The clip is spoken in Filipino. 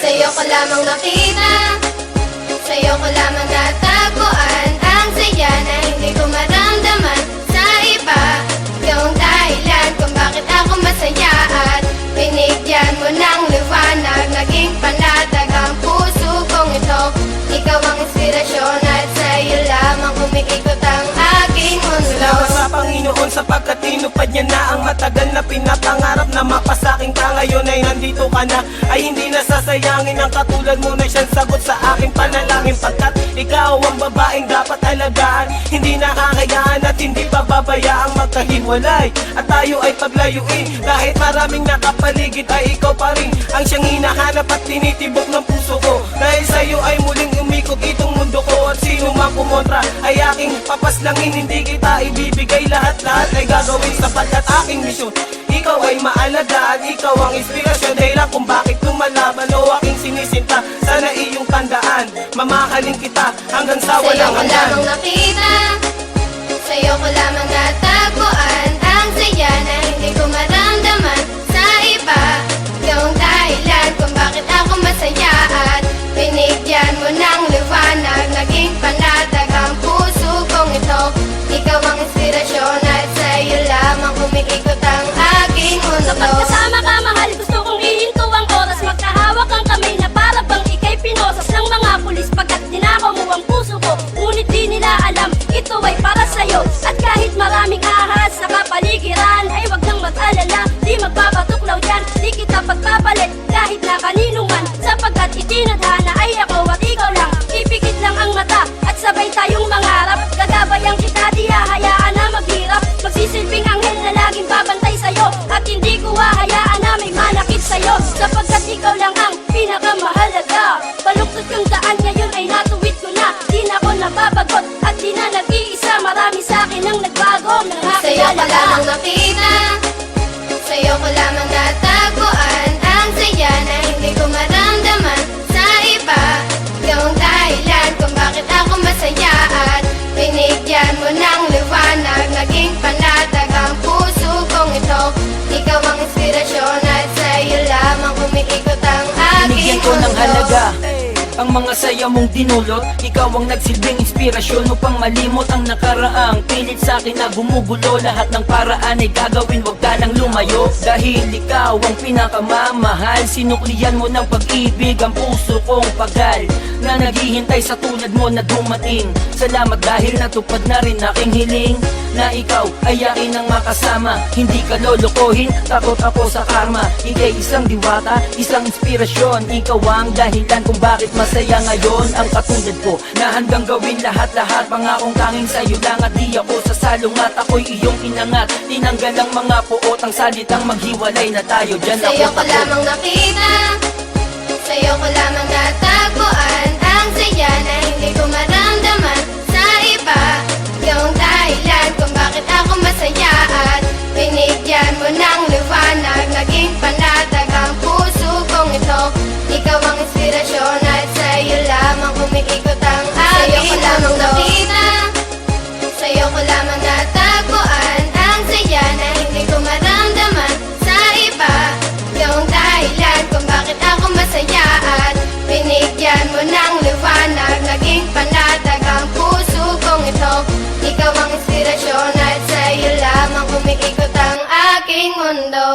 Sa'yo ko lamang nakita, sa'yo ko lamang natagpuan ang saya na hindi ko maramdaman sa iba. Ikaw ang dahilan kung bakit ako masaya at binigyan mo ng liwanag, naging panlatag ang puso kong ito. Ikaw ang inspirasyon at sa'yo lamang umiikot ang aking mundo. Salamat sa Panginoon sapagkat tinupad niya na ang matagal na pinapangarap na mapasaking ka. Ngayon ay nandito ka na, ay hindi nasasayangin ang katulad mo na siyang sagot sa aking panalangin. Pagkat ikaw ang babaeng dapat alagaan, hindi nakakayaan at hindi pababayaang magkahiwalay at tayo ay paglayuin. Kahit maraming nakapaligid ay ikaw pa rin ang siyang hinahanap at tinitibok ng puso ko. Dahil sa'yo ay muling umikot itong mundo ko at sino mang kumontra ay aking papaslangin. Hindi kita ibibigay, lahat-lahat ay gagawin sapagkat aking misyon. Ikaw ay maalagaan, ikaw ang inspirasyon, dahilan kung bakit lumalaban o aking sinisinta. Sana iyong tandaan, mamahalin kita hanggang sa walang hanggan. Sa'yo ko lamang nakita, sa'yo ko lamang natagpuan ang saya na hindi ko maramdaman sa iba. Ikaw ang dahilan kung bakit ako masaya at binigyan mo ng liwanag, naging panlatag ang puso kong ito. Ikaw ang inspirasyon at sa'yo lamang umiikot ang aking mundo. Kapag kasama ka, mahal, gusto kong ihinto ang oras. Magkahawak ang kamay na para bang ika'y pinosas ng mga pulis. Pagkat dinakaw mo ang puso ko, ngunit di nila alam ito ay para sa'yo. At kahit maraming ahas sa kapaligiran, ay wag nang mag-alala, di magpapatuklaw yan. Di kita pagpapalit kahit na kanino man, sapagkat itinadhana ay ako at ikaw lang. Ipikit lang ang mata at sabay tayong mangarap. Gagabayan kita, di hahayaan na maghirap. Magsisilbing anghel na laging babantay sa'yo, at hindi ko hahayaan na may manakit sa'yo, sapagkat ikaw lang ang pinakamahalaga. Baluktot yung daan ngayon ay natuwid ko na, di na ako nababagot at di na nag-iisa. Marami sa'kin ang nagbago ng aking Sa'yo ko alaga. lamang nakita, sa'yo ko lamang natagpuan ang saya na hindi ko maramdaman sa iba. Ikaw ang dahilan kung bakit ako masaya at binigyan mo ng liwanag, naging panlatag ang puso kong ito. Ikaw ang inspirasyon at sa'yo lamang umiikot ang aking Binigyan ko ng mundo. halaga ang mga saya mong dinulot. Ikaw ang nagsilbing inspirasyon upang malimot ang nakaraang pilit sa akin na gumugulo. Lahat ng paraan ay gagawin, wag ka nang lumayo. Dahil ikaw ang pinakamamahal, sinuklian mo ng pag-ibig ang puso kong pagal na naghihintay sa tulad mo na dumating. Salamat dahil natupad na rin aking hiling na ikaw ay akin ang makasama. Hindi ka lolokohin, takot ako sa karma. Ika'y isang diwata, isang inspirasyon. Ikaw ang dahilan kung bakit masaya ngayon ang katulad ko, na handang gawin lahat-lahat. Pangakong tanging sa'yo lang at di ako sasalungat. Ako'y iyong inangat, tinanggal ang mga puot, ang salitang maghiwalay na tayo. Diyan ako Sa'yo ko takot. lamang nakita, sa'yo ko lamang natagpuan ang saya na hindi ko maramdaman sa iba. Ikaw ang dahilan kung bakit ako masaya at binigyan mo ng liwanag, naging panlatag ang puso kong ito. Ikaw ang inspirasyon at sa'yo lamang umiikot ang aking mundo. Sa'yo ko lamang nakita, sa'yo ko lamang natagpuan ang saya na hindi ko maramdaman sa iba. Ikaw ang dahilan kung bakit ako masaya at binigyan mo ng liwanag, naging panlatag ang puso kong ito. Ikaw ang inspirasyon at sa'yo lamang umiikot ang aking mundo.